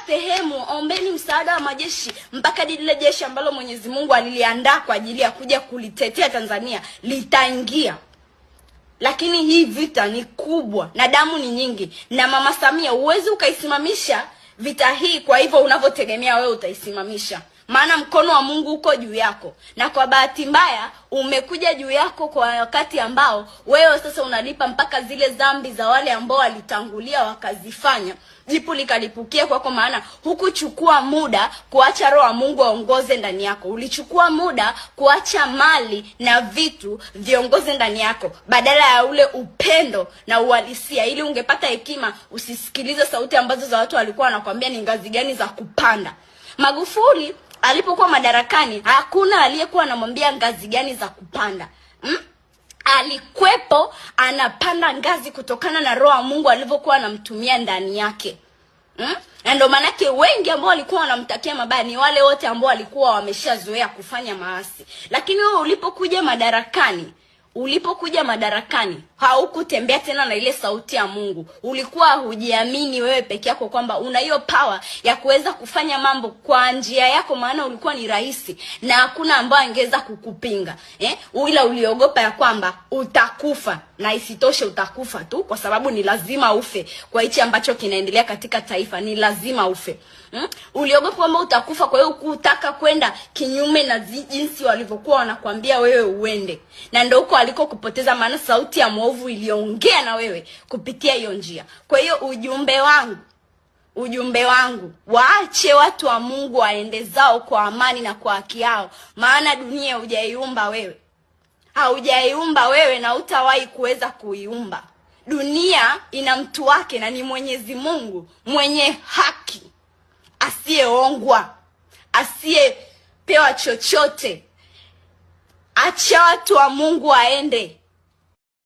sehemu, ombeni msaada wa majeshi mpaka lile jeshi ambalo Mwenyezi Mungu aliliandaa kwa ajili ya kuja kulitetea Tanzania litaingia. Lakini hii vita ni kubwa na damu ni nyingi, na Mama Samia huwezi ukaisimamisha vita hii kwa hivyo unavyotegemea wewe utaisimamisha. Maana mkono wa Mungu uko juu yako, na kwa bahati mbaya umekuja juu yako kwa wakati ambao wewe sasa unalipa mpaka zile dhambi za wale ambao walitangulia wakazifanya. Jipu likalipukia kwako, maana hukuchukua muda kuacha Roho wa Mungu aongoze ndani yako. Ulichukua muda kuacha mali na vitu viongoze ndani yako badala ya ule upendo na uhalisia, ili ungepata hekima usisikilize sauti ambazo za watu walikuwa wanakuambia ni ngazi gani za kupanda. Magufuli alipokuwa madarakani hakuna aliyekuwa anamwambia ngazi gani za kupanda. Alikwepo anapanda ngazi kutokana na Roho wa Mungu alivyokuwa anamtumia ndani yake. Na ndio manake wengi ambao walikuwa wanamtakia mabaya ni wale wote ambao walikuwa wameshazoea kufanya maasi. Lakini wewe ulipokuja madarakani haukutembea tena na ile sauti ya Mungu. Ulikuwa hujiamini wewe peke yako kwamba una hiyo power ya kuweza kufanya mambo kwa njia yako, maana ulikuwa ni rahisi na hakuna ambaye angeweza kukupinga. Ila uliogopa ya kwamba utakufa, na isitoshe utakufa tu kwa sababu ni lazima ufe. Kwa hichi ambacho kinaendelea katika taifa ni lazima ufe. Uliogopa kwamba utakufa, kwa hiyo kutaka kwenda kinyume na jinsi walivyokuwa wanakuambia wewe uende. Na ndio huko aliko kupoteza, maana sauti ya mwovu iliongea na wewe kupitia hiyo njia. Kwa hiyo ujumbe wangu, waache watu wa Mungu waende zao kwa amani na kwa haki yao, maana dunia hujaiumba wewe na hutawahi kuweza kuiumba. Dunia ina mtu wake na ni Mwenyezi Mungu mwenye haki, asiyeongwa, asiyepewa chochote. Acha watu wa Mungu waende.